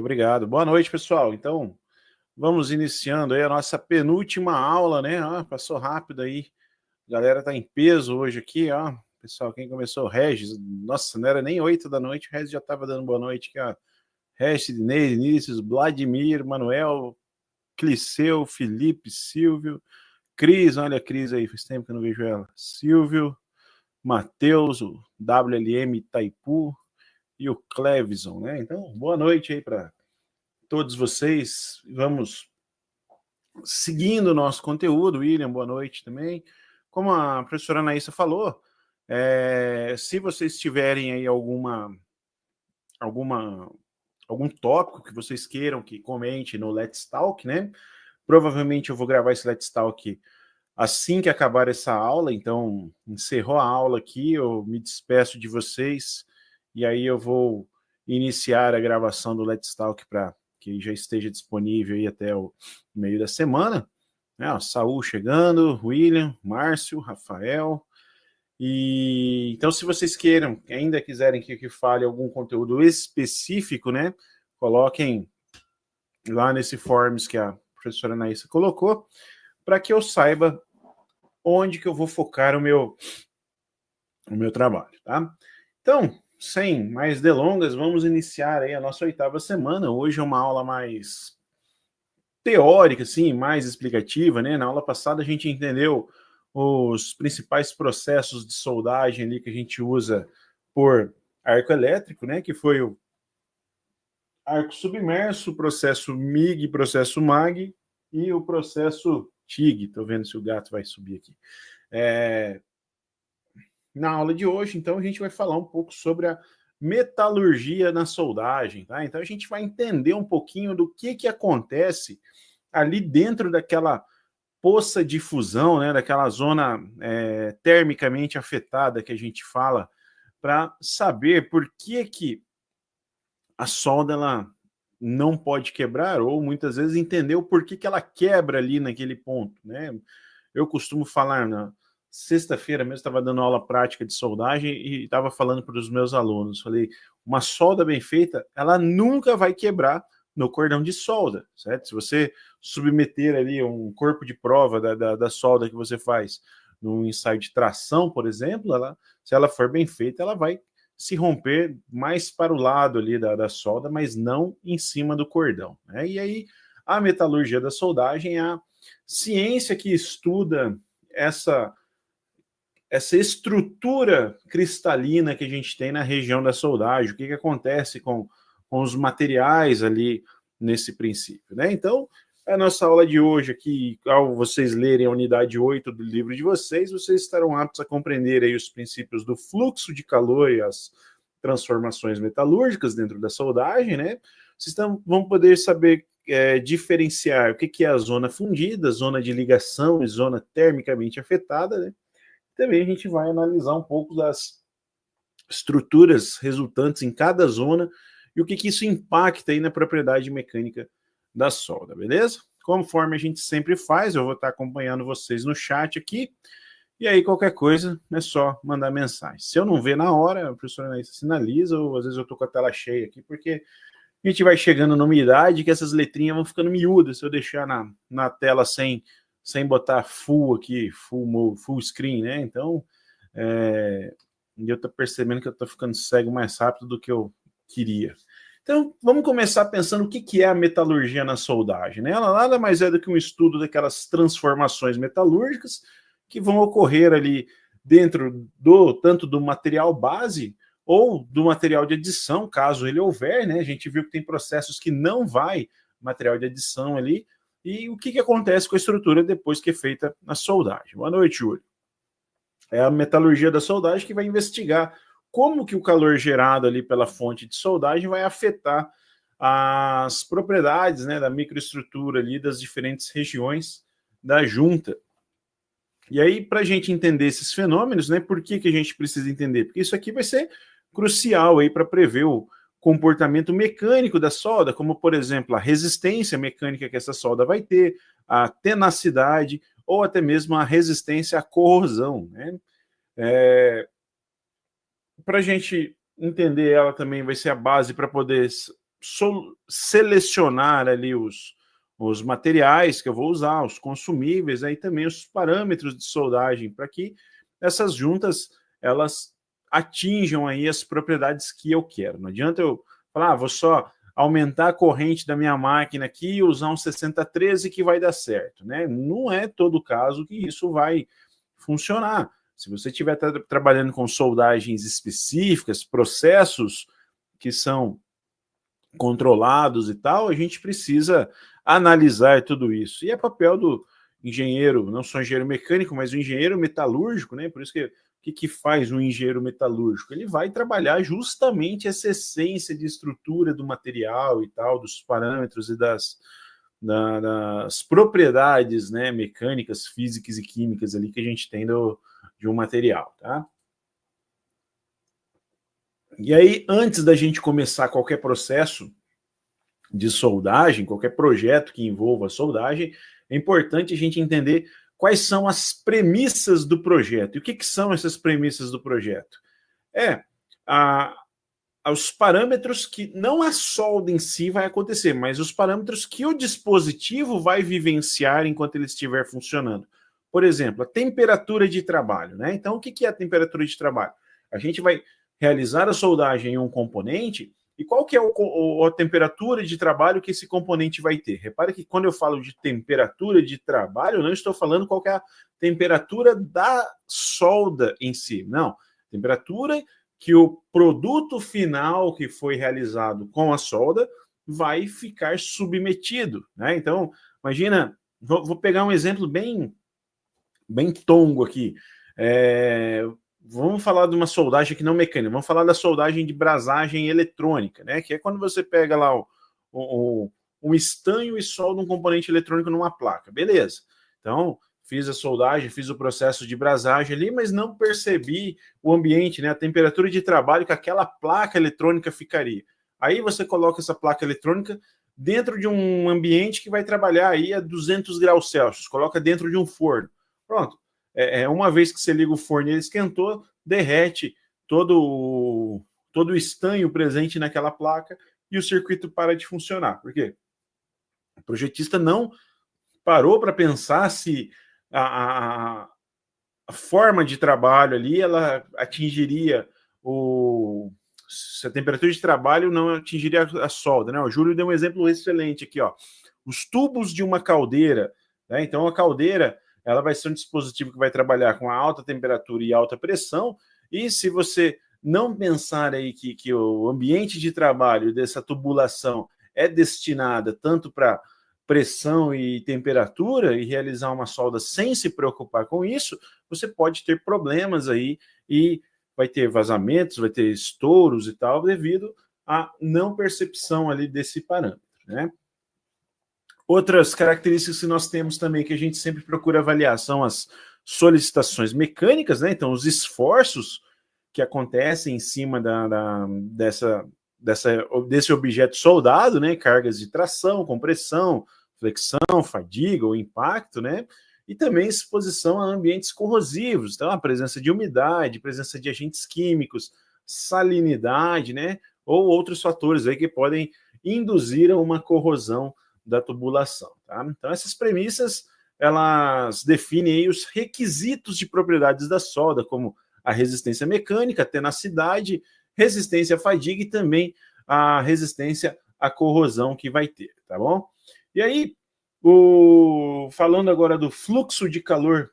obrigado. Boa noite, pessoal. Então, vamos iniciando aí a nossa penúltima aula, né? Passou rápido aí. A galera tá em peso hoje aqui, ó. Pessoal, quem começou? Regis. Nossa, não era nem 8 da noite, o Regis já tava dando boa noite aqui, ó. Regis, Sidney, Vinícius, Vladimir, Manuel, Cliceu, Felipe, Silvio, Cris, olha a Cris aí, faz tempo que eu não vejo ela. Silvio, Matheus, o WLM Itaipu e o Clevison, né? Então, boa noite aí para todos vocês. Vamos seguindo o nosso conteúdo. William, boa noite também. Como a professora Anaísa falou, se vocês tiverem aí algum tópico que vocês queiram que comente no Let's Talk, né? Provavelmente eu vou gravar esse Let's Talk assim que acabar essa aula. Então, encerrou a aula aqui, eu me despeço de vocês e aí eu vou iniciar a gravação do Let's Talk para que já esteja disponível aí até o meio da semana. Saul chegando, William, Márcio, Rafael. E então, se vocês ainda quiserem que eu fale algum conteúdo específico, né, coloquem lá nesse forms que a professora Anaísa colocou, para que eu saiba onde que eu vou focar o meu trabalho, tá? Então, sem mais delongas, vamos iniciar aí a nossa 8ª semana. Hoje é uma aula mais teórica, assim, mais explicativa, né? Na aula passada a gente entendeu os principais processos de soldagem ali que a gente usa por arco elétrico, né? Que foi o arco submerso, o processo MIG, processo MAG e o processo TIG. Estou vendo se o gato vai subir aqui. Na aula de hoje, então, a gente vai falar um pouco sobre a metalurgia na soldagem, tá? Então, a gente vai entender um pouquinho do que acontece ali dentro daquela poça de fusão, né? Daquela zona termicamente afetada que a gente fala, para saber por que a solda ela não pode quebrar, ou muitas vezes entender o porquê que ela quebra ali naquele ponto, né? Eu costumo falar sexta-feira mesmo, estava dando aula prática de soldagem e estava falando para os meus alunos, falei, uma solda bem feita, ela nunca vai quebrar no cordão de solda, certo? Se você submeter ali um corpo de prova da solda que você faz num ensaio de tração, por exemplo, se ela for bem feita, ela vai se romper mais para o lado ali da solda, mas não em cima do cordão, né? E aí, a metalurgia da soldagem é a ciência que estuda essa estrutura cristalina que a gente tem na região da soldagem, o que acontece com os materiais ali nesse princípio, né? Então, a nossa aula de hoje aqui, ao vocês lerem a unidade 8 do livro de vocês estarão aptos a compreender aí os princípios do fluxo de calor e as transformações metalúrgicas dentro da soldagem, né? Vocês vão poder saber diferenciar o que é a zona fundida, zona de ligação e zona termicamente afetada, né? Também a gente vai analisar um pouco das estruturas resultantes em cada zona e o que isso impacta aí na propriedade mecânica da solda, beleza? Conforme a gente sempre faz, eu vou estar acompanhando vocês no chat aqui, e aí qualquer coisa é só mandar mensagem. Se eu não ver na hora, a professora Anaísa sinaliza, ou às vezes eu estou com a tela cheia aqui, porque a gente vai chegando numa idade que essas letrinhas vão ficando miúdas, se eu deixar na tela sem botar full aqui, full screen, né? Então, eu tô percebendo que eu tô ficando cego mais rápido do que eu queria. Então, vamos começar pensando o que é a metalurgia na soldagem, né? Ela nada mais é do que um estudo daquelas transformações metalúrgicas que vão ocorrer ali dentro tanto do material base ou do material de adição, caso ele houver, né? A gente viu que tem processos que não vai material de adição ali, e o que acontece com a estrutura depois que é feita a soldagem. Boa noite, Júlio. É a metalurgia da soldagem que vai investigar como que o calor gerado ali pela fonte de soldagem vai afetar as propriedades, né, da microestrutura ali das diferentes regiões da junta. E aí, para a gente entender esses fenômenos, né, por que a gente precisa entender? Porque isso aqui vai ser crucial aí para prever o comportamento mecânico da solda, como, por exemplo, a resistência mecânica que essa solda vai ter, a tenacidade ou até mesmo a resistência à corrosão, né? Para a gente entender ela também vai ser a base para poder selecionar ali os materiais que eu vou usar, os consumíveis, aí também os parâmetros de soldagem, para que essas juntas elas atinjam aí as propriedades que eu quero. Não adianta eu falar, vou só aumentar a corrente da minha máquina aqui e usar um 6013 que vai dar certo, né? Não é todo caso que isso vai funcionar. Se você estiver trabalhando com soldagens específicas, processos que são controlados e tal, a gente precisa analisar tudo isso. E é papel do engenheiro, não só engenheiro mecânico, mas o engenheiro metalúrgico, né? Por isso que o que faz um engenheiro metalúrgico? Ele vai trabalhar justamente essa essência de estrutura do material e tal, dos parâmetros e das propriedades, né, mecânicas, físicas e químicas ali que a gente tem de um material, tá? E aí, antes da gente começar qualquer processo de soldagem, qualquer projeto que envolva soldagem, é importante a gente entender quais são as premissas do projeto. E o que são essas premissas do projeto? Os parâmetros que não a solda em si vai acontecer, mas os parâmetros que o dispositivo vai vivenciar enquanto ele estiver funcionando. Por exemplo, a temperatura de trabalho, né? Então, o que é a temperatura de trabalho? A gente vai realizar a soldagem em um componente e qual que é a temperatura de trabalho que esse componente vai ter? Repara que quando eu falo de temperatura de trabalho, eu não estou falando qual que é a temperatura da solda em si, não. Temperatura que o produto final que foi realizado com a solda vai ficar submetido, né? Então, imagina, vou pegar um exemplo bem tongo aqui. Vamos falar de uma soldagem que não mecânica, vamos falar da soldagem de brasagem eletrônica, né? Que é quando você pega lá um estanho e solda um componente eletrônico numa placa. Beleza. Então, fiz a soldagem, fiz o processo de brasagem ali, mas não percebi o ambiente, né? A temperatura de trabalho que aquela placa eletrônica ficaria. Aí você coloca essa placa eletrônica dentro de um ambiente que vai trabalhar aí a 200 graus Celsius, coloca dentro de um forno. Pronto. Uma vez que você liga o forno e ele esquentou, derrete todo o estanho presente naquela placa e o circuito para de funcionar. Por quê? O projetista não parou para pensar se a forma de trabalho ali ela atingiria se a temperatura de trabalho não atingiria a solda, né? O Júlio deu um exemplo excelente aqui, ó. Os tubos de uma caldeira, né? Então a caldeira ela vai ser um dispositivo que vai trabalhar com alta temperatura e alta pressão, e se você não pensar aí que o ambiente de trabalho dessa tubulação é destinada tanto para pressão e temperatura e realizar uma solda sem se preocupar com isso, você pode ter problemas aí e vai ter vazamentos, vai ter estouros e tal, devido à não percepção ali desse parâmetro, né? Outras características que nós temos também que a gente sempre procura avaliar são as solicitações mecânicas, né? Então, os esforços que acontecem em cima desse objeto soldado, né? Cargas de tração, compressão, flexão, fadiga ou impacto, né? E também exposição a ambientes corrosivos, então a presença de umidade, presença de agentes químicos, salinidade, né? Ou outros fatores aí que podem induzir a uma corrosão da tubulação, tá? Então essas premissas elas definem aí os requisitos de propriedades da solda, como a resistência mecânica, a tenacidade, resistência à fadiga e também a resistência à corrosão que vai ter, tá bom? E aí, falando agora do fluxo de calor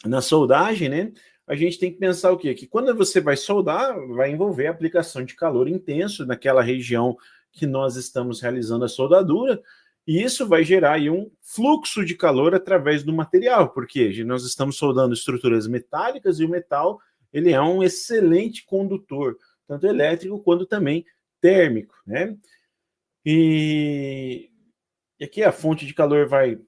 na soldagem, né? A gente tem que pensar o quê? Que quando você vai soldar, vai envolver a aplicação de calor intenso naquela região que nós estamos realizando a soldadura, e isso vai gerar aí um fluxo de calor através do material, porque nós estamos soldando estruturas metálicas e o metal ele é um excelente condutor, tanto elétrico quanto também térmico, né? E aqui a fonte de calor vai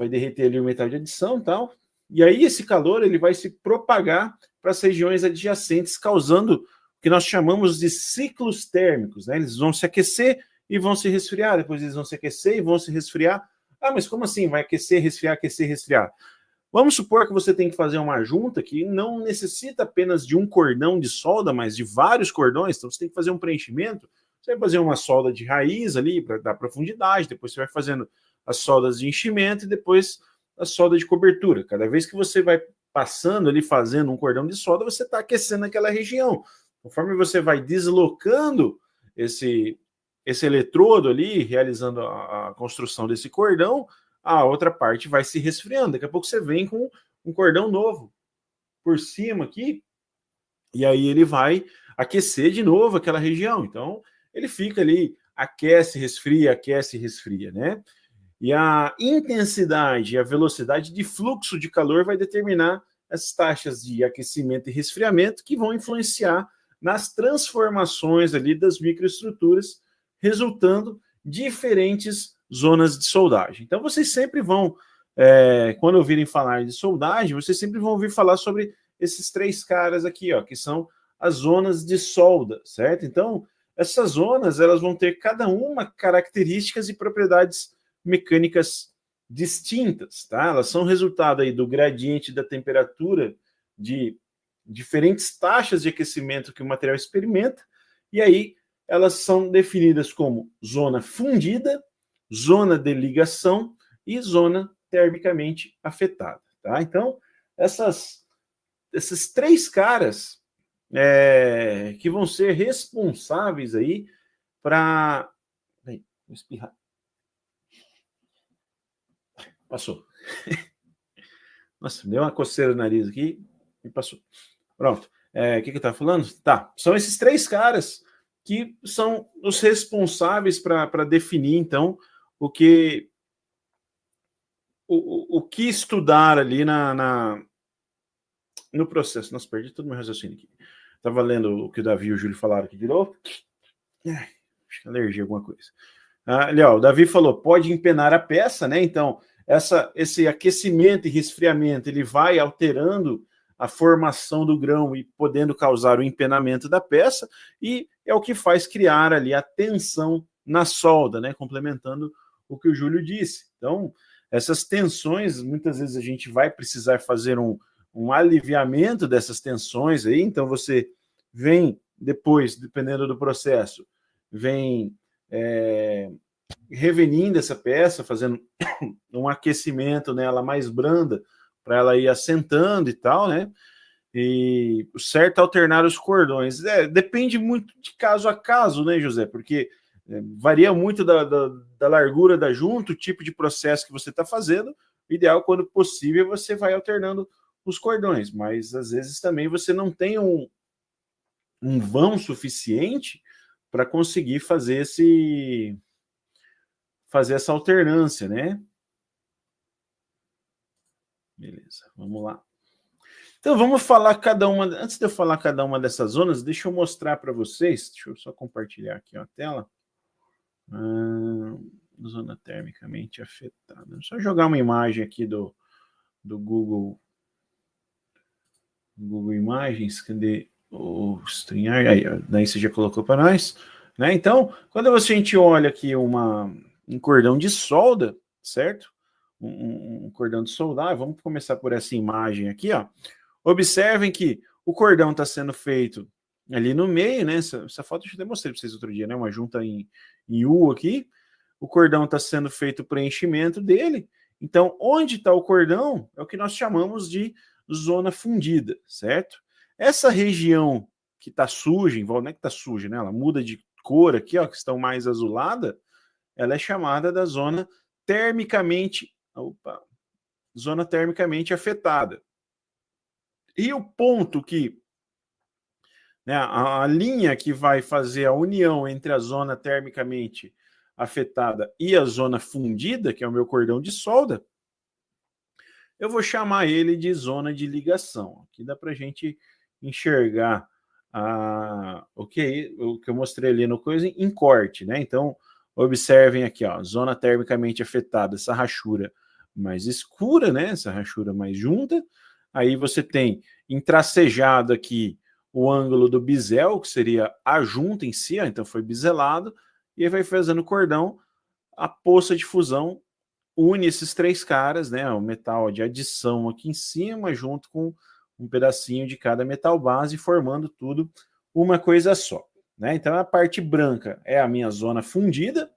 derreter ali o metal de adição e tal, e aí esse calor ele vai se propagar para as regiões adjacentes, causando o que nós chamamos de ciclos térmicos, né? Eles vão se aquecer e vão se resfriar, depois eles vão se aquecer e vão se resfriar. Ah, mas como assim? Vai aquecer, resfriar? Vamos supor que você tem que fazer uma junta que não necessita apenas de um cordão de solda, mas de vários cordões, então você tem que fazer um preenchimento, Você vai fazer uma solda de raiz ali para dar profundidade, depois você vai fazendo as soldas de enchimento e depois a solda de cobertura. Cada vez que você vai passando ali, fazendo um cordão de solda, você está aquecendo aquela região. Conforme você vai deslocando esse eletrodo ali, realizando a construção desse cordão, a outra parte vai se resfriando. Daqui a pouco você vem com um cordão novo por cima aqui, e aí ele vai aquecer de novo aquela região. Então, ele fica ali, aquece, resfria, né? E a intensidade e a velocidade de fluxo de calor vai determinar as taxas de aquecimento e resfriamento que vão influenciar nas transformações ali das microestruturas, resultando diferentes zonas de soldagem. Então, vocês sempre vão, quando ouvirem falar de soldagem, vocês sempre vão ouvir falar sobre esses três caras aqui, ó, que são as zonas de solda, certo? Então, essas zonas, elas vão ter cada uma características e propriedades mecânicas distintas, tá? Elas são resultado aí do gradiente da temperatura de diferentes taxas de aquecimento que o material experimenta, e aí elas são definidas como zona fundida, zona de ligação e zona termicamente afetada, tá? Então, esses três caras que vão ser responsáveis aí para... Vou espirrar. Passou. Nossa, deu uma coceira no nariz aqui e passou. Pronto. O que eu estava falando? Tá, são esses três caras que são os responsáveis para definir, então, o que estudar ali no processo. Nossa, perdi todo o meu raciocínio aqui. Estava lendo o que o Davi e o Júlio falaram aqui de novo. Acho que alergia alguma coisa. Ali, ó, o Davi falou, pode empenar a peça, né? Então, esse aquecimento e resfriamento, ele vai alterando a formação do grão e podendo causar o empenamento da peça, e é o que faz criar ali a tensão na solda, né? Complementando o que o Júlio disse. Então, essas tensões, muitas vezes a gente vai precisar fazer um aliviamento dessas tensões aí, então você vem depois, dependendo do processo, vem revenindo essa peça, fazendo um aquecimento nela mais branda, para ela ir assentando e tal, né? E o certo é alternar os cordões. Depende muito de caso a caso, né, José? Porque varia muito da largura da junta, o tipo de processo que você está fazendo. O ideal, quando possível, você vai alternando os cordões, mas às vezes também você não tem um vão suficiente para conseguir fazer essa alternância, né? Beleza, vamos lá. Então vamos falar cada uma. Antes de eu falar cada uma dessas zonas, deixa eu mostrar para vocês. Deixa eu só compartilhar aqui a tela. Zona termicamente afetada. Só jogar uma imagem aqui do Google Imagens. Cadê o StreamYard? Aí, daí você já colocou para nós, né? Então, quando a gente olha aqui um cordão de solda, certo? Um cordão de soldar, vamos começar por essa imagem aqui, ó. Observem que o cordão está sendo feito ali no meio, né? Essa foto eu já demonstrei para vocês outro dia, né? Uma junta em U aqui. O cordão está sendo feito o preenchimento dele. Então, onde está o cordão é o que nós chamamos de zona fundida, certo? Essa região que está suja, não é que está suja, né? Ela muda de cor aqui, ó, que estão mais azulada, ela é chamada da zona termicamente afetada. E o ponto que, né, a linha que vai fazer a união entre a zona termicamente afetada e a zona fundida, que é o meu cordão de solda, eu vou chamar ele de zona de ligação. Aqui dá para a gente enxergar o que eu mostrei ali no coisa em corte, né? Então, observem aqui, ó, zona termicamente afetada, essa rachura mais escura, né? Essa rachura mais junta. Aí você tem entracejado aqui o ângulo do bisel, que seria a junta em si, ó, então foi biselado, e aí vai fazendo o cordão, a poça de fusão une esses três caras, né? O metal de adição aqui em cima, junto com um pedacinho de cada metal base, formando tudo uma coisa só. né? Então a parte branca é a minha zona fundida,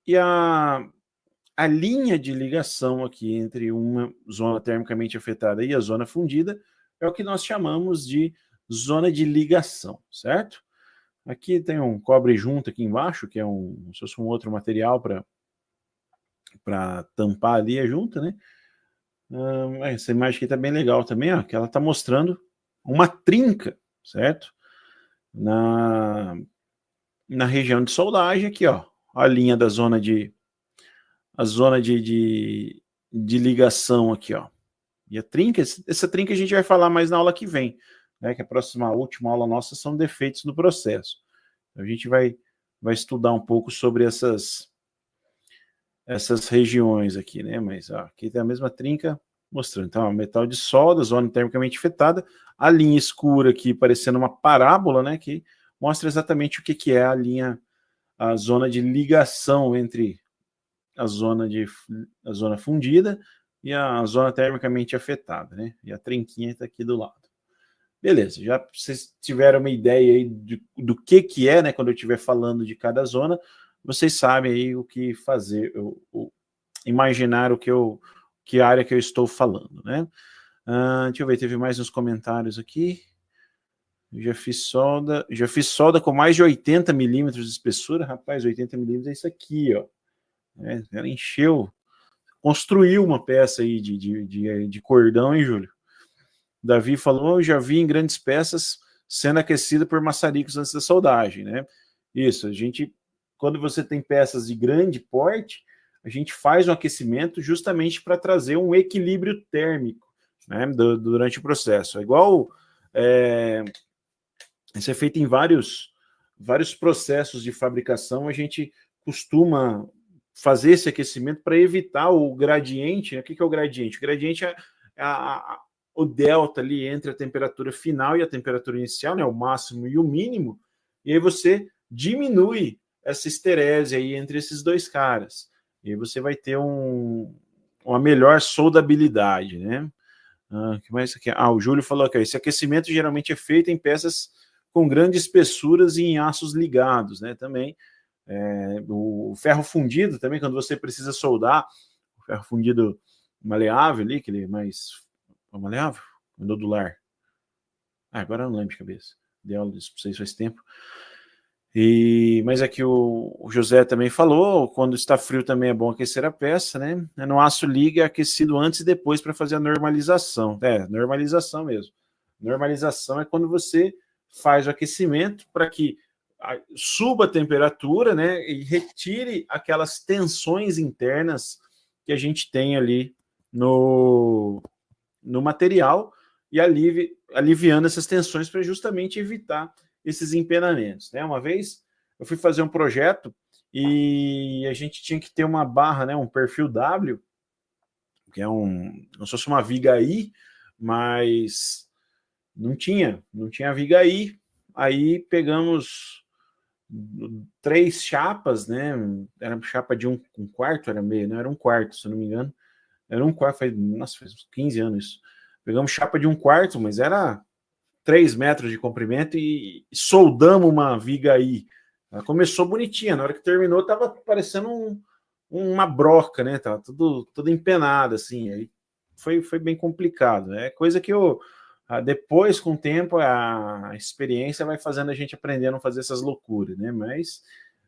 e a linha de ligação aqui entre uma zona termicamente afetada e a zona fundida é o que nós chamamos de zona de ligação, certo? Aqui tem um cobre junto aqui embaixo, que é se fosse um outro material para tampar ali a junta, né? Essa imagem aqui tá bem legal também, ó, que ela tá mostrando uma trinca, certo? Na região de soldagem aqui, ó, a linha da zona de ligação aqui, ó. E a trinca, essa trinca a gente vai falar mais na aula que vem, né? Que a última aula nossa são defeitos do processo. A gente vai estudar um pouco sobre essas regiões aqui, né? Mas ó, aqui tem a mesma trinca mostrando. Então, ó, metal de solda, zona termicamente afetada, a linha escura aqui parecendo uma parábola, né? Que mostra exatamente o que é a zona de ligação entre a zona fundida e a zona termicamente afetada, né? E a trinquinha está aqui do lado. Beleza, já vocês tiveram uma ideia aí do que é, né? Quando eu estiver falando de cada zona, vocês sabem aí o que fazer, imaginar que área que eu estou falando, né? Deixa eu ver, teve mais uns comentários aqui. Já fiz solda com mais de 80 milímetros de espessura. Rapaz, 80 milímetros é isso aqui, ó. Ela encheu, construiu uma peça aí de cordão, hein, Júlio? Davi falou, eu já vi em grandes peças sendo aquecida por maçaricos antes da soldagem, né? Isso, quando você tem peças de grande porte, a gente faz um aquecimento justamente para trazer um equilíbrio térmico, né, durante o processo. É igual, isso é feito em vários processos de fabricação, a gente costuma fazer esse aquecimento para evitar o gradiente, né? O que é o gradiente? O gradiente é o delta ali entre a temperatura final e a temperatura inicial, né, o máximo e o mínimo, e aí você diminui essa esterese aí entre esses dois caras, e aí você vai ter uma melhor soldabilidade, né? Que mais aqui? O Júlio falou que esse aquecimento geralmente é feito em peças com grandes espessuras e em aços ligados, né? Também o ferro fundido também, quando você precisa soldar, o ferro fundido maleável ali, que ele é mais maleável, nodular. Agora eu não lembro de cabeça. Dei aula disso para vocês faz tempo. Mas aqui o José também falou, quando está frio também é bom aquecer a peça, né? No aço liga é aquecido antes e depois para fazer a normalização. Normalização mesmo. Normalização é quando você faz o aquecimento para que suba a temperatura, né? E retire aquelas tensões internas que a gente tem ali no material e aliviando essas tensões para justamente evitar esses empenamentos, né? Uma vez eu fui fazer um projeto e a gente tinha que ter uma barra, né, um perfil W, que é como se fosse uma viga I, mas não tinha viga I. Aí pegamos 3 chapas, né? Era chapa de um quarto, era meio, não era um quarto, se não me engano. Era um quarto, faz uns 15 anos isso. Pegamos chapa de um quarto, mas era 3 metros de comprimento e soldamos uma viga aí. Ela começou bonitinha, na hora que terminou tava parecendo uma broca, né? Tava tudo empenado, assim. Aí foi bem complicado, né? Coisa que depois, com o tempo, a experiência vai fazendo a gente aprender a não fazer essas loucuras, né? Mas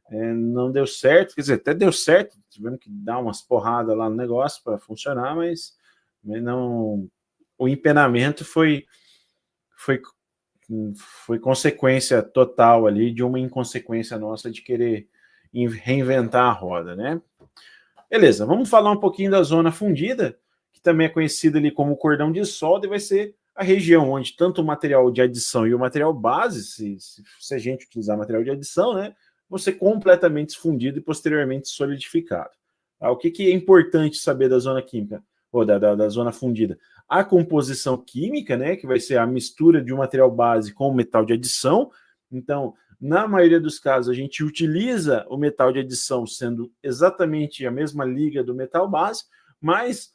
não deu certo, quer dizer, até deu certo, tivemos que dar umas porradas lá no negócio para funcionar, mas não, o empenamento foi consequência total ali de uma inconsequência nossa de querer reinventar a roda, né? Beleza, vamos falar um pouquinho da zona fundida, que também é conhecida ali como cordão de solda, e vai ser a região onde tanto o material de adição e o material base, se a gente utilizar material de adição, né, vão ser completamente fundido e posteriormente solidificado. O que é importante saber da zona química, ou da zona fundida? A composição química, né, que vai ser a mistura de um material base com o metal de adição. Então, na maioria dos casos, a gente utiliza o metal de adição sendo exatamente a mesma liga do metal base, mas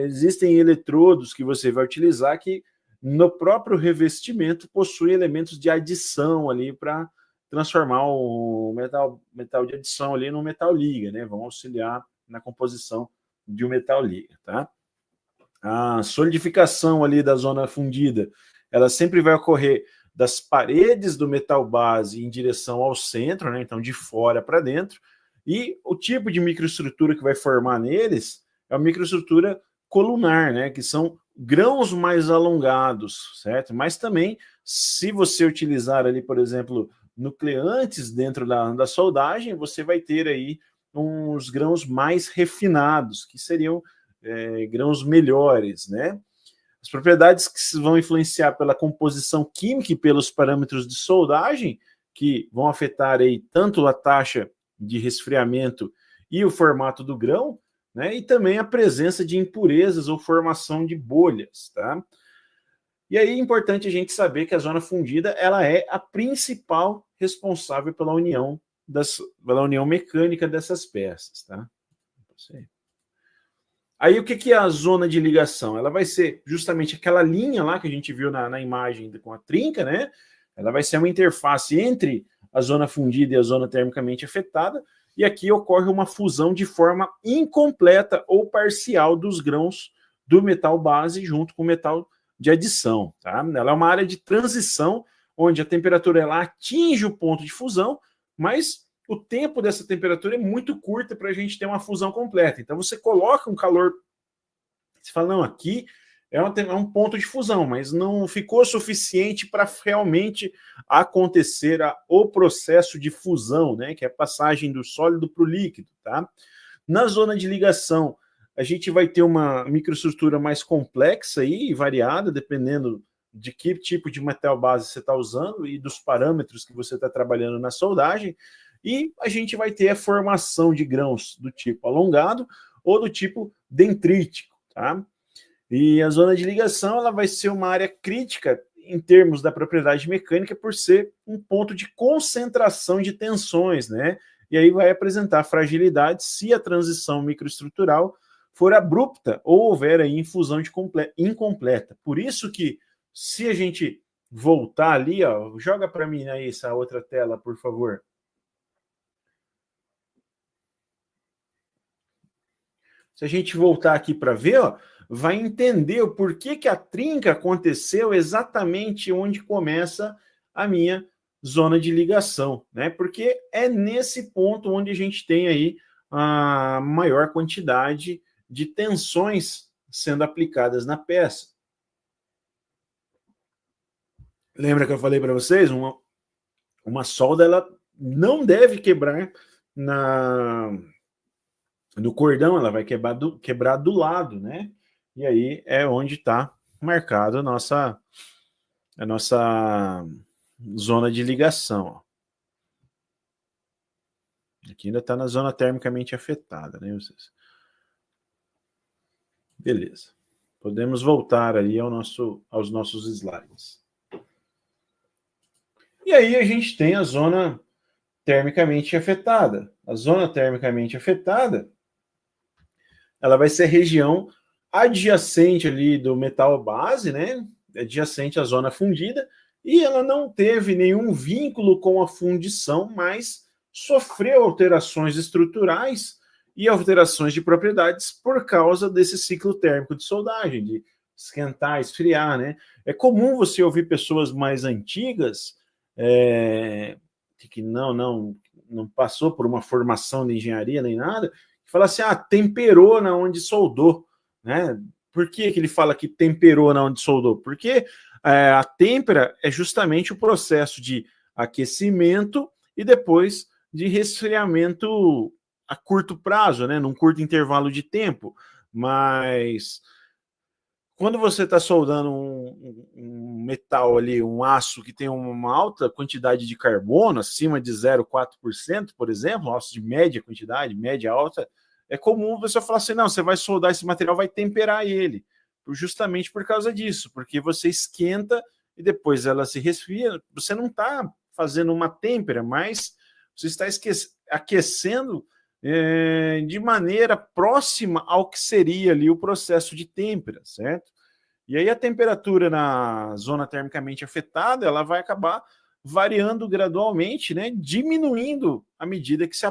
existem eletrodos que você vai utilizar que no próprio revestimento possui elementos de adição ali para transformar o metal de adição ali no metal liga, né? Vão auxiliar na composição de um metal liga, tá? A solidificação ali da zona fundida, ela sempre vai ocorrer das paredes do metal base em direção ao centro, né? Então de fora para dentro, e o tipo de microestrutura que vai formar neles é a microestrutura colunar, né? Que são grãos mais alongados, certo? Mas também, se você utilizar ali, por exemplo, nucleantes dentro da soldagem, você vai ter aí uns grãos mais refinados, que seriam grãos melhores, né? As propriedades que vão influenciar pela composição química e pelos parâmetros de soldagem, que vão afetar aí tanto a taxa de resfriamento e o formato do grão, né? E também a presença de impurezas ou formação de bolhas, tá? E aí é importante a gente saber que a zona fundida ela é a principal responsável pela união mecânica dessas peças, tá? Aí o que é a zona de ligação? Ela vai ser justamente aquela linha lá que a gente viu na imagem com a trinca, né? Ela vai ser uma interface entre a zona fundida e a zona termicamente afetada, e aqui ocorre uma fusão de forma incompleta ou parcial dos grãos do metal base junto com o metal de adição, tá? Ela é uma área de transição onde a temperatura ela atinge o ponto de fusão, mas o tempo dessa temperatura é muito curta para a gente ter uma fusão completa. Então você coloca um calor, você fala, não, aqui é um ponto de fusão, mas não ficou suficiente para realmente acontecer o processo de fusão, né? Que é a passagem do sólido para o líquido, tá? Na zona de ligação, a gente vai ter uma microestrutura mais complexa e variada, dependendo de que tipo de metal base você está usando e dos parâmetros que você está trabalhando na soldagem. E a gente vai ter a formação de grãos do tipo alongado ou do tipo dendrítico, tá? E a zona de ligação ela vai ser uma área crítica em termos da propriedade mecânica por ser um ponto de concentração de tensões, né? E aí vai apresentar fragilidade se a transição microestrutural for abrupta ou houver aí infusão incompleta. Por isso que se a gente voltar ali, ó, joga para mim aí essa outra tela, por favor. Se a gente voltar aqui para ver, ó, vai entender o porquê que a trinca aconteceu exatamente onde começa a minha zona de ligação, né? Porque é nesse ponto onde a gente tem aí a maior quantidade de tensões sendo aplicadas na peça. Lembra que eu falei para vocês? Uma solda ela não deve quebrar no cordão, ela vai quebrar do lado, né? E aí é onde está marcado a nossa zona de ligação. Aqui ainda está na zona termicamente afetada, né? Beleza. Podemos voltar aí aos nossos slides. E aí a gente tem a zona termicamente afetada. A zona termicamente afetada, ela vai ser a região adjacente ali do metal base, né? Adjacente à zona fundida, e ela não teve nenhum vínculo com a fundição, mas sofreu alterações estruturais e alterações de propriedades por causa desse ciclo térmico de soldagem, de esquentar, esfriar, né? É comum você ouvir pessoas mais antigas que não passou por uma formação de engenharia nem nada, que fala assim, temperou na onde soldou, né? Por que ele fala que temperou na onde soldou? Porque a têmpera é justamente o processo de aquecimento e depois de resfriamento a curto prazo, né? Num curto intervalo de tempo. Mas quando você está soldando um metal ali, um aço que tem uma alta quantidade de carbono, acima de 0,4%, por exemplo, um aço de média quantidade, média alta, é comum você falar assim, não, você vai soldar esse material, vai temperar ele, justamente por causa disso, porque você esquenta e depois ela se resfria, você não está fazendo uma têmpera, mas você está aquecendo de maneira próxima ao que seria ali o processo de têmpera, certo? E aí a temperatura na zona termicamente afetada, ela vai acabar variando gradualmente, né, diminuindo à medida que se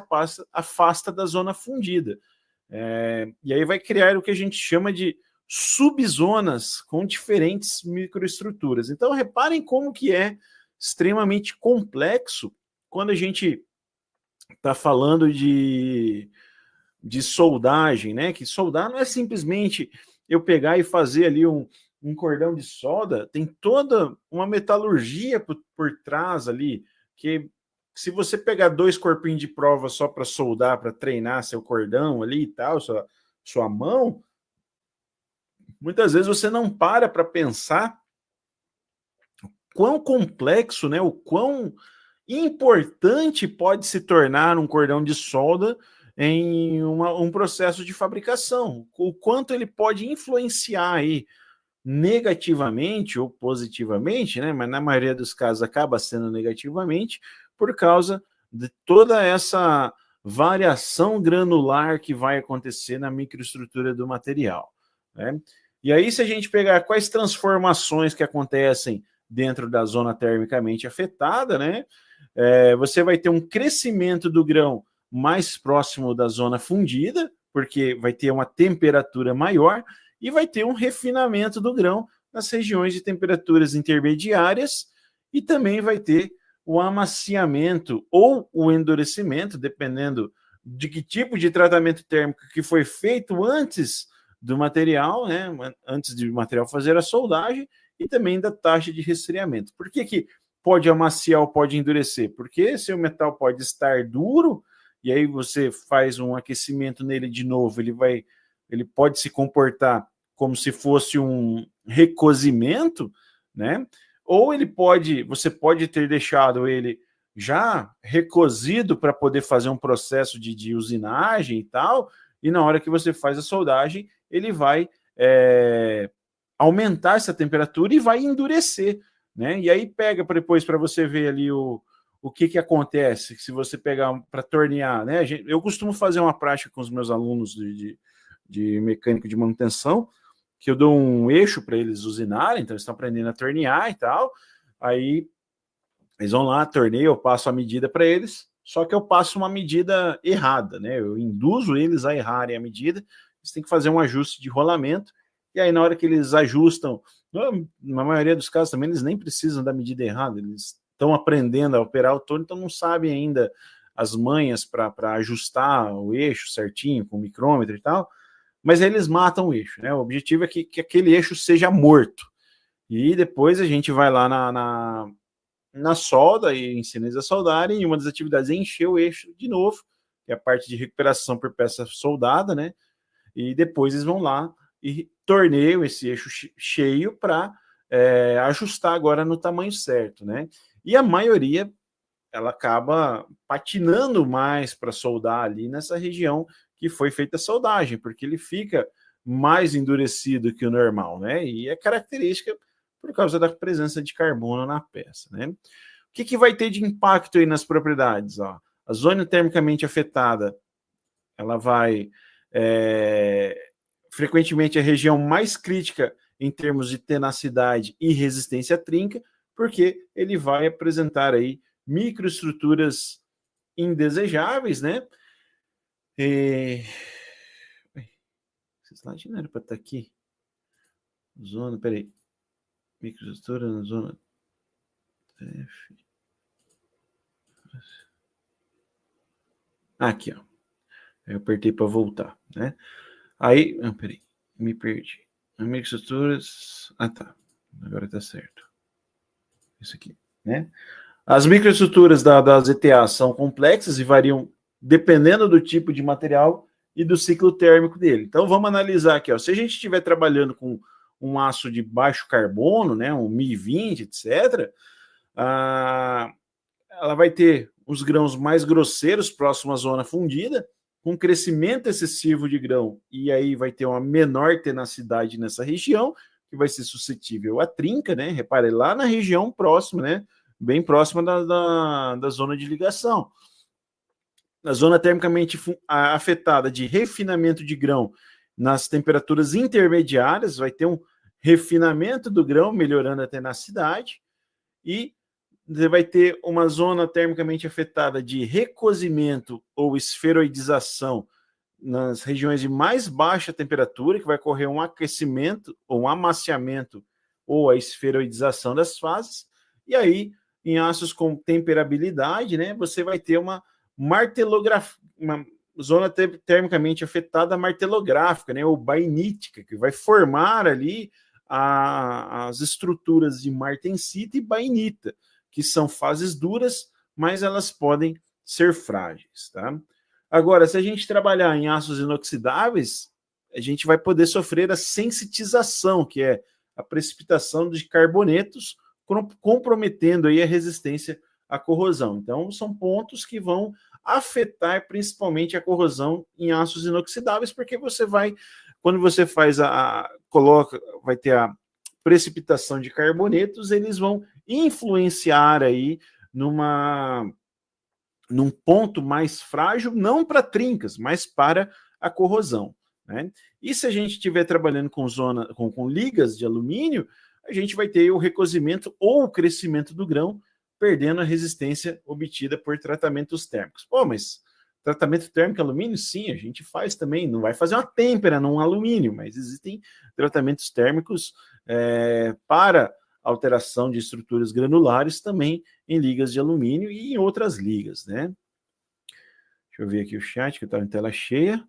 afasta da zona fundida. E aí vai criar o que a gente chama de subzonas com diferentes microestruturas. Então, reparem como que é extremamente complexo quando a gente está falando de soldagem, né? Que soldar não é simplesmente eu pegar e fazer ali um cordão de solda, tem toda uma metalurgia por trás ali, que se você pegar 2 corpinhos de prova só para soldar, para treinar seu cordão ali e tal, sua mão, muitas vezes você não para pensar quão complexo, né, o quão importante pode se tornar um cordão de solda em um processo de fabricação, o quanto ele pode influenciar aí negativamente ou positivamente, né, mas na maioria dos casos acaba sendo negativamente, por causa de toda essa variação granular que vai acontecer na microestrutura do material, né? E aí, se a gente pegar quais transformações que acontecem dentro da zona termicamente afetada, né, você vai ter um crescimento do grão mais próximo da zona fundida, porque vai ter uma temperatura maior, e vai ter um refinamento do grão nas regiões de temperaturas intermediárias, e também vai ter o amaciamento ou o endurecimento, dependendo de que tipo de tratamento térmico que foi feito antes do material, né, antes do material fazer a soldagem, e também da taxa de resfriamento. Por que pode amaciar ou pode endurecer? Porque seu metal pode estar duro, e aí você faz um aquecimento nele de novo, ele pode se comportar como se fosse um recozimento, né? Ou você pode ter deixado ele já recozido para poder fazer um processo de usinagem e tal, e na hora que você faz a soldagem, ele vai aumentar essa temperatura e vai endurecer, né? E aí pega depois para você ver ali o que acontece se você pegar para tornear, né? Eu costumo fazer uma prática com os meus alunos de mecânico de manutenção, que eu dou um eixo para eles usinarem, então eles estão aprendendo a tornear e tal, aí eles vão lá, torneiam, eu passo a medida para eles, só que eu passo uma medida errada, né? Eu induzo eles a errarem a medida, eles têm que fazer um ajuste de rolamento, e aí na hora que eles ajustam, na maioria dos casos também eles nem precisam da medida errada, eles estão aprendendo a operar o torno, então não sabem ainda as manhas para ajustar o eixo certinho, com o micrômetro e tal, mas eles matam o eixo, né? O objetivo é que aquele eixo seja morto. E depois a gente vai lá na solda e ensina eles a soldarem, e uma das atividades é encher o eixo de novo, que é a parte de recuperação por peça soldada, né? E depois eles vão lá e torneiam esse eixo cheio para ajustar agora no tamanho certo, né? E a maioria ela acaba patinando mais para soldar ali nessa região que foi feita a soldagem, porque ele fica mais endurecido que o normal, né? E é característica por causa da presença de carbono na peça, né? O que vai ter de impacto aí nas propriedades? Ó? A zona termicamente afetada, ela vai frequentemente a região mais crítica em termos de tenacidade e resistência à trinca, porque ele vai apresentar aí microestruturas indesejáveis, né? Esse slide não era para estar aqui. Zona, peraí. Microestrutura na zona F. Aqui, ó. Eu apertei para voltar, né? Aí, peraí, me perdi. Microestruturas. Ah, tá. Agora tá certo. Isso aqui, né? As microestruturas das ETA são complexas e variam dependendo do tipo de material e do ciclo térmico dele. Então, vamos analisar aqui. Ó. Se a gente estiver trabalhando com um aço de baixo carbono, né, um Mi-20, etc., ela vai ter os grãos mais grosseiros próximo à zona fundida, com crescimento excessivo de grão, e aí vai ter uma menor tenacidade nessa região, que vai ser suscetível à trinca, né? Repare, lá na região próxima, né? Bem próxima da zona de ligação. Na zona termicamente afetada de refinamento de grão nas temperaturas intermediárias, vai ter um refinamento do grão, melhorando a tenacidade, e você vai ter uma zona termicamente afetada de recozimento ou esferoidização nas regiões de mais baixa temperatura, que vai ocorrer um aquecimento ou um amaciamento ou a esferoidização das fases, e aí, em aços com temperabilidade, né, você vai ter uma martelografia, uma zona termicamente afetada martelográfica, né, ou bainítica, que vai formar ali as estruturas de martensita e bainita, que são fases duras, mas elas podem ser frágeis, tá? Agora, se a gente trabalhar em aços inoxidáveis, a gente vai poder sofrer a sensitização, que é a precipitação de carbonetos, comprometendo aí a resistência à corrosão. Então, são pontos que vão afetar principalmente a corrosão em aços inoxidáveis, porque você vai, quando você faz vai ter a precipitação de carbonetos, eles vão influenciar aí num ponto mais frágil, não para trincas, mas para a corrosão, né? E se a gente estiver trabalhando com ligas de alumínio, a gente vai ter o recozimento ou o crescimento do grão, perdendo a resistência obtida por tratamentos térmicos. Pô, mas tratamento térmico alumínio, sim, a gente faz também, não vai fazer uma têmpera num alumínio, mas existem tratamentos térmicos para alteração de estruturas granulares também em ligas de alumínio e em outras ligas, né? Deixa eu ver aqui o chat, que eu estava em tela cheia.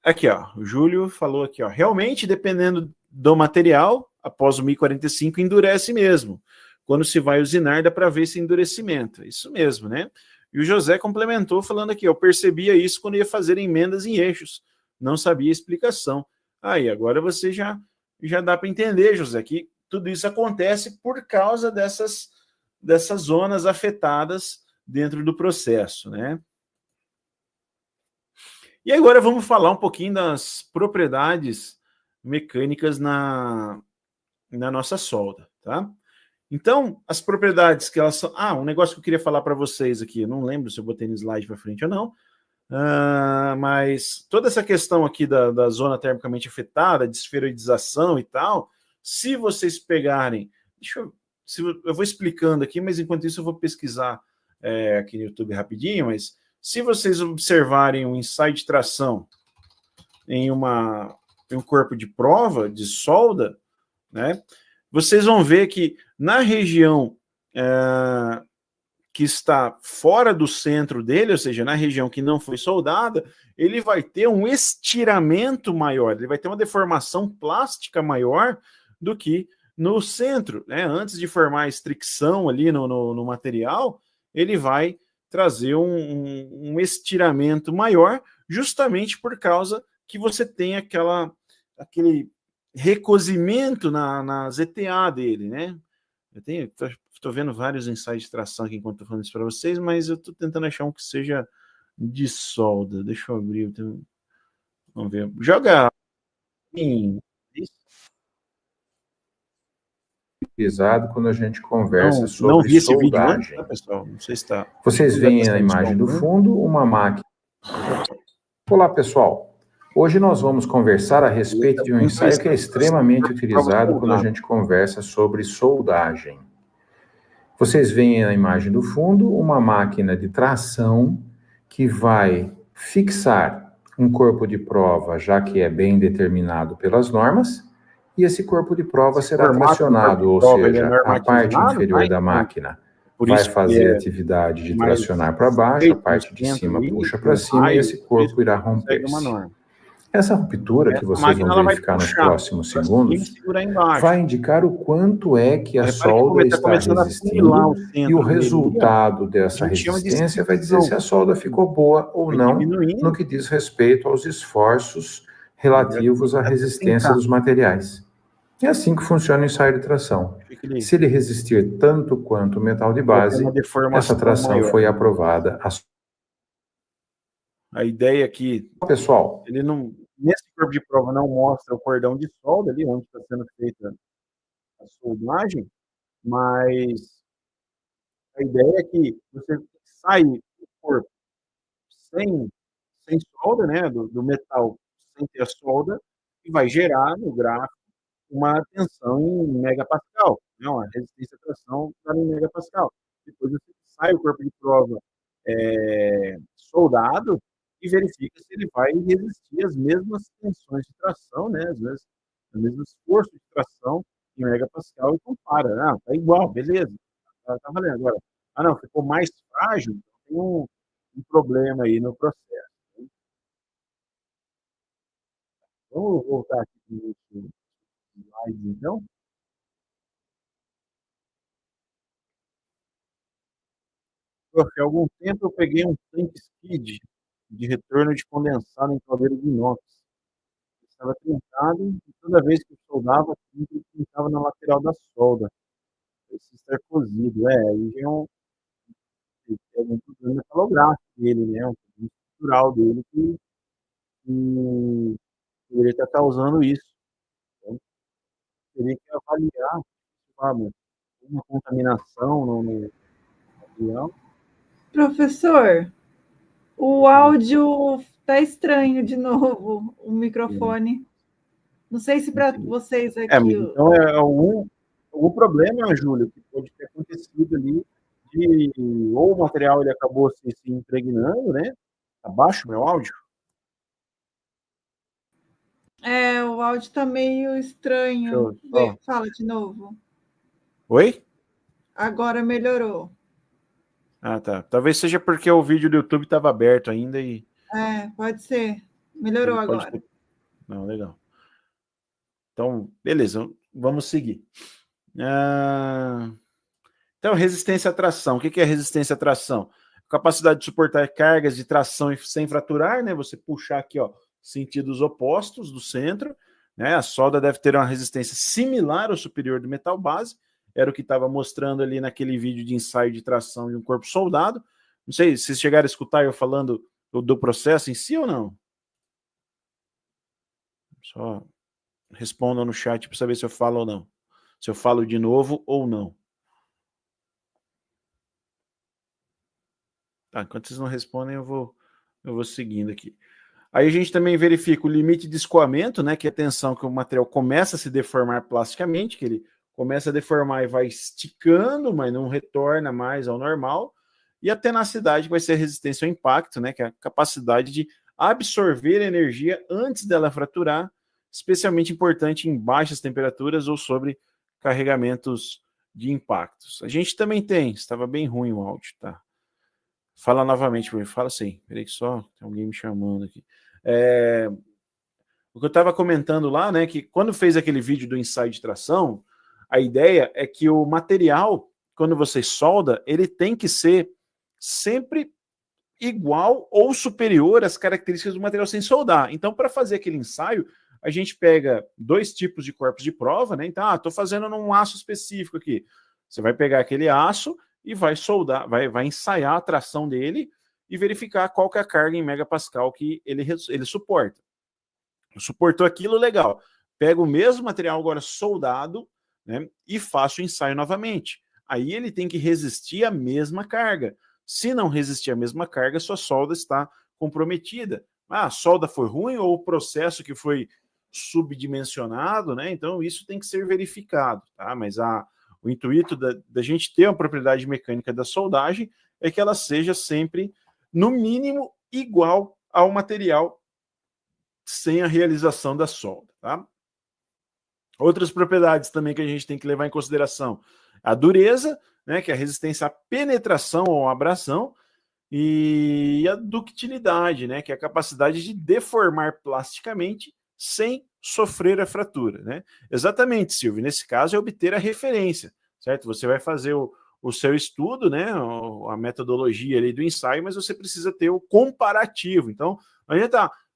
Aqui, ó, o Júlio falou aqui, ó, realmente, dependendo do material, após o 1045, endurece mesmo. Quando se vai usinar, dá para ver esse endurecimento. Isso mesmo, né? E o José complementou falando aqui, eu percebia isso quando ia fazer emendas em eixos. Não sabia a explicação. Aí, agora você já dá para entender, José, que tudo isso acontece por causa dessas zonas afetadas dentro do processo, né? E agora vamos falar um pouquinho das propriedades mecânicas na nossa solda, tá? Então, as propriedades que elas são... um negócio que eu queria falar para vocês aqui, eu não lembro se eu botei no slide para frente ou não, mas toda essa questão aqui da zona termicamente afetada, de esferoidização e tal, se vocês pegarem... eu vou explicando aqui, mas enquanto isso eu vou pesquisar aqui no YouTube rapidinho, mas se vocês observarem um ensaio de tração em um corpo de prova, de solda, né, vocês vão ver que na região que está fora do centro dele, ou seja, na região que não foi soldada, ele vai ter um estiramento maior, ele vai ter uma deformação plástica maior do que no centro, né? Antes de formar a estricção ali no material, ele vai trazer um estiramento maior, justamente por causa que você tem aquele recozimento na ZTA dele, né? Estou vendo vários ensaios de tração aqui enquanto estou falando isso para vocês, mas eu estou tentando achar um que seja de solda. Deixa eu abrir. Vamos ver. Joga em... Pesado quando a gente conversa sobre não vi esse vídeo soldagem. antes, tá, pessoal? Não sei se está... Vocês veem na imagem do fundo uma máquina. Olá, pessoal. Hoje nós vamos conversar a respeito de um ensaio que é extremamente utilizado quando a gente conversa sobre soldagem. Vocês veem na imagem do fundo uma máquina de tração que vai fixar um corpo de prova, já que é bem determinado pelas normas, e esse corpo de prova será tracionado, ou seja, a parte inferior da máquina vai fazer atividade de tracionar para baixo, a parte de cima puxa para cima e esse corpo irá romper-se. Essa ruptura que vocês vão verificar nos próximos segundos vai indicar o quanto é que a solda está resistindo e o resultado dessa resistência vai dizer se a solda ficou boa ou não no que diz respeito aos esforços relativos à resistência dos materiais. É assim que funciona o ensaio de tração. Se ele resistir tanto quanto o metal de base, essa tração foi aprovada. A ideia aqui, pessoal, ele não, nesse corpo de prova não mostra o cordão de solda ali, onde está sendo feita a soldagem, mas a ideia é que você sai do corpo sem solda, né, do metal sem ter a solda, e vai gerar no gráfico uma tensão em megapascal, não, a resistência à tração está em megapascal. Depois você sai o corpo de prova soldado e verifica se ele vai resistir às mesmas tensões de tração, né, às vezes, o mesmo esforço de tração em megapascal e compara. Ah, tá igual, beleza, tá valendo. Agora, não, ficou mais frágil, tem um problema aí no processo. Vamos voltar aqui para o slide, então. Prof, há algum tempo eu peguei um tanque speed de retorno de condensado em caldeira de inox. Estava trincado e toda vez que eu soldava, ele trincava na lateral da solda. Precisa estar cozido. Aí já é um problema metalográfico dele, né? Um problema estrutural dele que poderia estar causando isso. Então, teria que avaliar uma contaminação no material. Professor, o áudio está estranho de novo, o microfone. Não sei se para vocês aqui... mas então é algum problema, Júlio, que pode ter acontecido ali, ou o material ele acabou se impregnando, né? Abaixo meu áudio? O áudio está meio estranho. Fala de novo. Oi? Agora melhorou. Ah, tá. Talvez seja porque o vídeo do YouTube estava aberto ainda e... pode ser. Melhorou agora. Não, legal. Então, beleza, vamos seguir. Então, resistência à tração. O que é resistência à tração? Capacidade de suportar cargas de tração sem fraturar, né? Você puxar aqui, ó, sentidos opostos do centro, né? A solda deve ter uma resistência similar ao superior do metal base, era o que estava mostrando ali naquele vídeo de ensaio de tração de um corpo soldado. Não sei se vocês chegaram a escutar eu falando do processo em si ou não. Só respondam no chat para saber se eu falo ou não. Se eu falo de novo ou não. Tá, enquanto vocês não respondem, eu vou seguindo aqui. Aí a gente também verifica o limite de escoamento, né, que é a tensão que o material começa a se deformar plasticamente, que ele começa a deformar e vai esticando, mas não retorna mais ao normal. E a tenacidade, que vai ser a resistência ao impacto, né, que é a capacidade de absorver energia antes dela fraturar, especialmente importante em baixas temperaturas ou sobre carregamentos de impactos. A gente também tem, estava bem ruim o áudio, tá? Fala novamente para mim, fala assim, peraí que só tem alguém me chamando aqui. O que eu estava comentando lá, né, que quando fez aquele vídeo do ensaio de tração, a ideia é que o material, quando você solda, ele tem que ser sempre igual ou superior às características do material sem soldar. Então, para fazer aquele ensaio, a gente pega dois tipos de corpos de prova, né? Então, estou fazendo num aço específico aqui. Você vai pegar aquele aço e vai soldar, vai ensaiar a tração dele e verificar qual que é a carga em megapascal que ele suporta. Suportou aquilo, legal. Pega o mesmo material agora soldado, né, e faço o ensaio novamente. Aí ele tem que resistir à mesma carga. Se não resistir à mesma carga, sua solda está comprometida. A solda foi ruim ou o processo que foi subdimensionado, né? Então isso tem que ser verificado, tá? Mas o intuito da gente ter uma propriedade mecânica da soldagem é que ela seja sempre, no mínimo, igual ao material sem a realização da solda, tá? Outras propriedades também que a gente tem que levar em consideração: a dureza, né, que é a resistência à penetração ou abrasão, e a ductilidade, né, que é a capacidade de deformar plasticamente sem sofrer a fratura, né? Exatamente, Silvio. Nesse caso é obter a referência, certo? Você vai fazer o seu estudo, né, a metodologia ali do ensaio, mas você precisa ter o comparativo. Então, a gente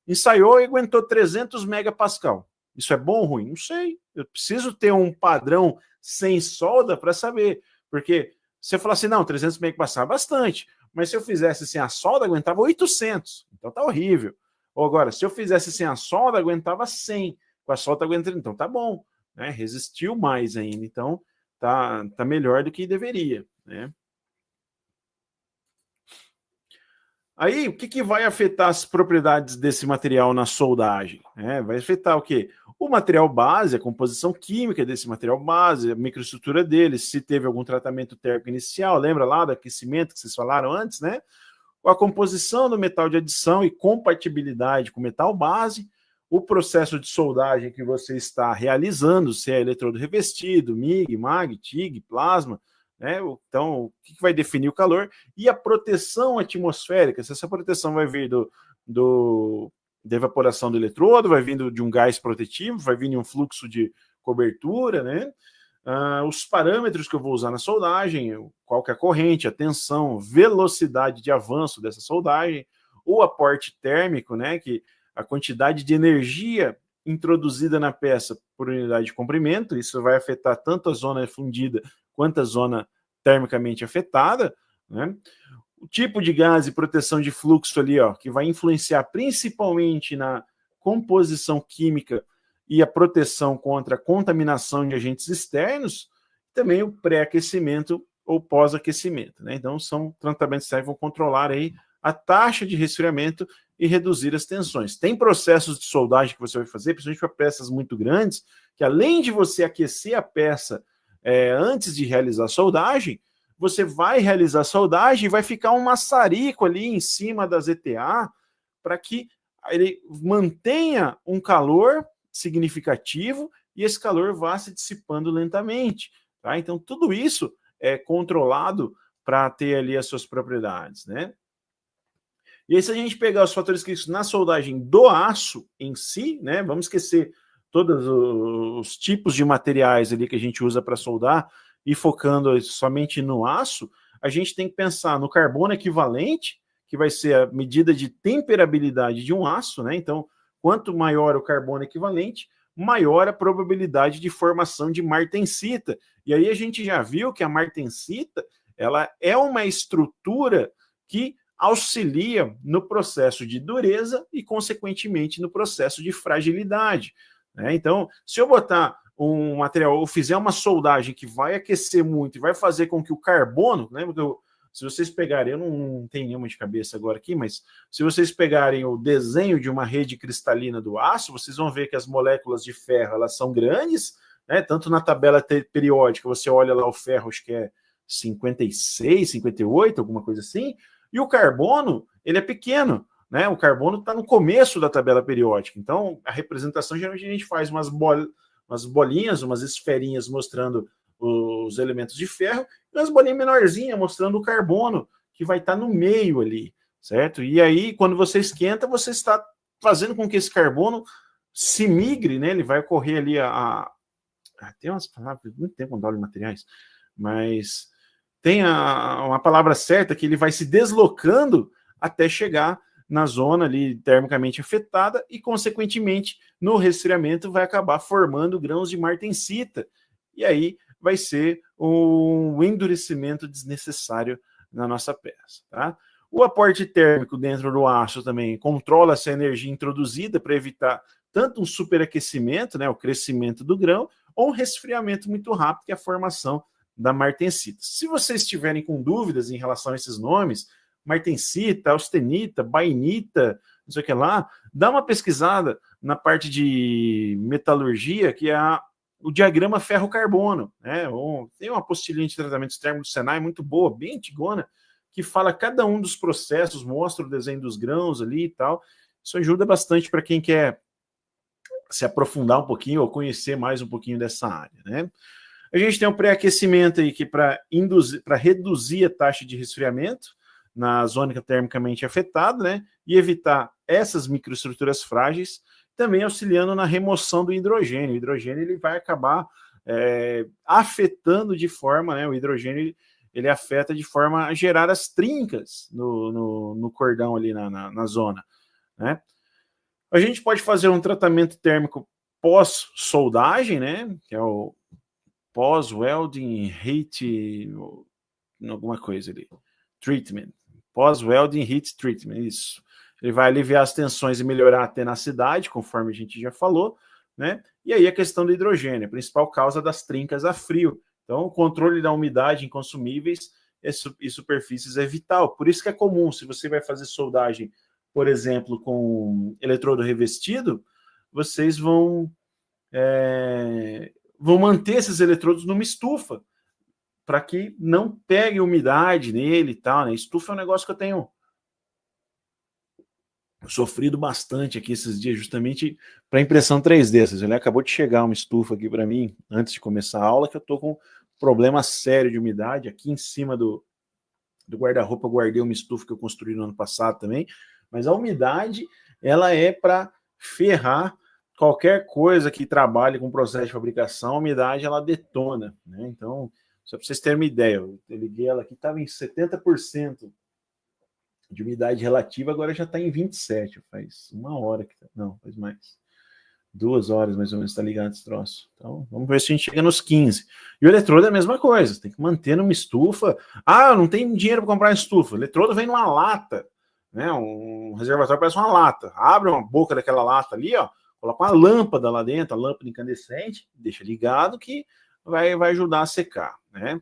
ensaiou e aguentou 300 megapascal. Isso é bom ou ruim? Não sei. Eu preciso ter um padrão sem solda para saber. Porque se eu falar assim, não, 300 megapascal é bastante. Mas se eu fizesse sem a solda, aguentava 800. Então tá horrível. Ou agora, se eu fizesse sem a solda, aguentava 100. Com a solda aguentando, então tá bom. Né? Resistiu mais ainda. Então tá melhor do que deveria. Né? Aí, o que vai afetar as propriedades desse material na soldagem? Vai afetar o quê? O material base, a composição química desse material base, a microestrutura dele, se teve algum tratamento térmico inicial, lembra lá do aquecimento que vocês falaram antes, né? A composição do metal de adição e compatibilidade com o metal base, o processo de soldagem que você está realizando, se é eletrodo revestido, MIG, MAG, TIG, plasma, né? Então, o que vai definir o calor? E a proteção atmosférica, se essa proteção vai vir da evaporação do eletrodo, vai vindo de um gás protetivo, vai vir de um fluxo de cobertura, né? Os parâmetros que eu vou usar na soldagem, qual que é a corrente, a tensão, velocidade de avanço dessa soldagem, o aporte térmico, né, que a quantidade de energia introduzida na peça por unidade de comprimento, isso vai afetar tanto a zona fundida quanto a zona termicamente afetada, né? O tipo de gás e proteção de fluxo ali, ó, que vai influenciar principalmente na composição química e a proteção contra a contaminação de agentes externos, também o pré-aquecimento ou pós-aquecimento, né? Então, são tratamentos que vão controlar aí a taxa de resfriamento e reduzir as tensões. Tem processos de soldagem que você vai fazer, principalmente para peças muito grandes, que além de você aquecer a peça antes de realizar a soldagem, você vai realizar a soldagem e vai ficar um maçarico ali em cima das ETA para que ele mantenha um calor significativo e esse calor vá se dissipando lentamente. Tá? Então, tudo isso é controlado para ter ali as suas propriedades, né? E aí, se a gente pegar os fatores críticos na soldagem do aço em si, né? Vamos esquecer todos os tipos de materiais ali que a gente usa para soldar e focando somente no aço, a gente tem que pensar no carbono equivalente, que vai ser a medida de temperabilidade de um aço, né? Então, quanto maior o carbono equivalente, maior a probabilidade de formação de martensita. E aí a gente já viu que a martensita, ela é uma estrutura que auxilia no processo de dureza e, consequentemente, no processo de fragilidade, né? Então, se eu botar um material, ou fizer uma soldagem que vai aquecer muito e vai fazer com que o carbono, lembra que se vocês pegarem, eu não tenho nenhuma de cabeça agora aqui, mas se vocês pegarem o desenho de uma rede cristalina do aço, vocês vão ver que as moléculas de ferro, elas são grandes, né? Tanto na tabela periódica, você olha lá o ferro, acho que é 56, 58, alguma coisa assim, e o carbono, ele é pequeno, né? O carbono está no começo da tabela periódica, então a representação, geralmente a gente faz umas bolinhas, umas esferinhas mostrando os elementos de ferro, e umas bolinhas menorzinhas mostrando o carbono, que vai estar no meio ali, certo? E aí, quando você esquenta, você está fazendo com que esse carbono se migre, né? Ele vai ocorrer ali tem umas palavras, muito tempo quando falo de materiais, mas tem uma palavra certa que ele vai se deslocando até chegar na zona ali termicamente afetada e, consequentemente, no resfriamento vai acabar formando grãos de martensita. E aí vai ser um endurecimento desnecessário na nossa peça, tá? O aporte térmico dentro do aço também controla essa energia introduzida para evitar tanto um superaquecimento, né, o crescimento do grão, ou um resfriamento muito rápido, que é a formação da martensita. Se vocês estiverem com dúvidas em relação a esses nomes, martensita, austenita, bainita, não sei o que lá, dá uma pesquisada na parte de metalurgia, que é o diagrama ferro-carbono, né? Tem uma apostilinha de tratamentos térmicos do Senai muito boa, bem antigona, que fala cada um dos processos, mostra o desenho dos grãos ali e tal. Isso ajuda bastante para quem quer se aprofundar um pouquinho ou conhecer mais um pouquinho dessa área, né? A gente tem um pré-aquecimento aí que para reduzir a taxa de resfriamento na zona termicamente afetada, né? E evitar essas microestruturas frágeis, também auxiliando na remoção do hidrogênio. O hidrogênio ele vai acabar afetando de forma, né? O hidrogênio ele afeta de forma a gerar as trincas no cordão ali na zona, né? A gente pode fazer um tratamento térmico pós-soldagem, né? Que é o pós-welding heat, alguma coisa ali. Treatment. Pós-welding heat treatment, isso. Ele vai aliviar as tensões e melhorar a tenacidade, conforme a gente já falou, né? E aí a questão do hidrogênio, a principal causa das trincas a frio. Então, o controle da umidade em consumíveis e superfícies é vital. Por isso que é comum, se você vai fazer soldagem, por exemplo, com eletrodo revestido, vocês vão manter esses eletrodos numa estufa, para que não pegue umidade nele e tal, né? Estufa é um negócio que eu tenho sofrido bastante aqui esses dias, justamente para impressão 3D. Vocês viram, acabou de chegar uma estufa aqui para mim, antes de começar a aula, que eu tô com problema sério de umidade. Aqui em cima do guarda-roupa eu guardei uma estufa que eu construí no ano passado também, mas a umidade, ela é para ferrar qualquer coisa que trabalhe com processo de fabricação. A umidade, ela detona, né? Então, só para vocês terem uma ideia, eu liguei ela aqui, estava em 70% de umidade relativa, agora já está em 27%. Faz 1 hora que não, faz mais. 2 horas mais ou menos está ligado esse troço. Então, vamos ver se a gente chega nos 15. E o eletrodo é a mesma coisa, tem que manter numa estufa. Ah, não tem dinheiro para comprar uma estufa. O eletrodo vem numa lata, né? Um reservatório parece uma lata. Abre uma boca daquela lata ali, ó, coloca uma lâmpada lá dentro, a lâmpada incandescente, deixa ligado que vai ajudar a secar, né?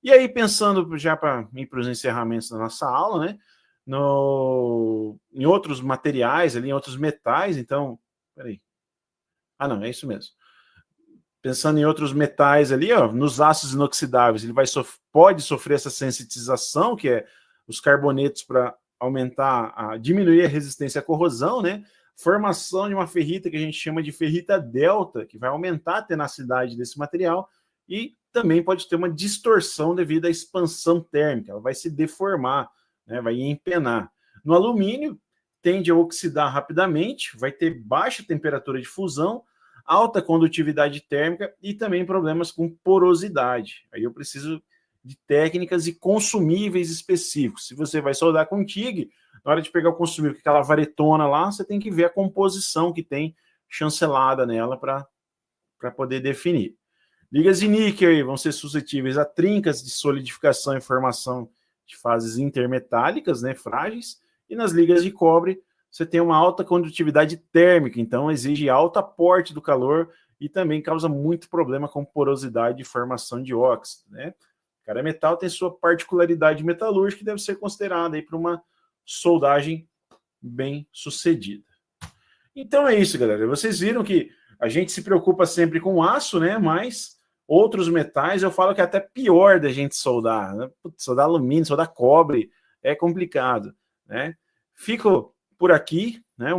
E aí, pensando já para ir para os encerramentos da nossa aula, né? Em outros materiais, ali, em outros metais, então, peraí. Ah, não, é isso mesmo. Pensando em outros metais ali, ó, nos ácidos inoxidáveis, ele pode sofrer essa sensitização, que é os carbonetos para diminuir a resistência à corrosão, né? Formação de uma ferrita que a gente chama de ferrita delta, que vai aumentar a tenacidade desse material, e também pode ter uma distorção devido à expansão térmica, ela vai se deformar, né? Vai empenar. No alumínio, tende a oxidar rapidamente, vai ter baixa temperatura de fusão, alta condutividade térmica e também problemas com porosidade. Aí eu preciso de técnicas e consumíveis específicos. Se você vai soldar com TIG, na hora de pegar o consumível, com aquela varetona lá, você tem que ver a composição que tem chancelada nela para poder definir. Ligas de níquel aí vão ser suscetíveis a trincas de solidificação e formação de fases intermetálicas, né, frágeis, e nas ligas de cobre você tem uma alta condutividade térmica, então exige alto aporte do calor e também causa muito problema com porosidade e formação de óxido, né? Cada metal tem sua particularidade metalúrgica que deve ser considerada aí para uma soldagem bem sucedida. Então é isso, galera. Vocês viram que a gente se preocupa sempre com aço, né? Mas outros metais eu falo que é até pior da gente soldar, né? Soldar alumínio, soldar cobre é complicado, né? Fico por aqui, né?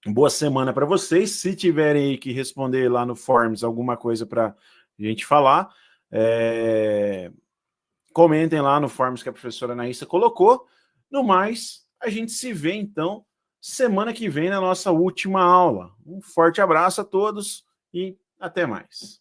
Boa semana para vocês. Se tiverem aí que responder lá no Forms alguma coisa para a gente falar, comentem lá no Forms que a professora Anaísa colocou. No mais, a gente se vê então semana que vem na nossa última aula. Um forte abraço a todos e até mais.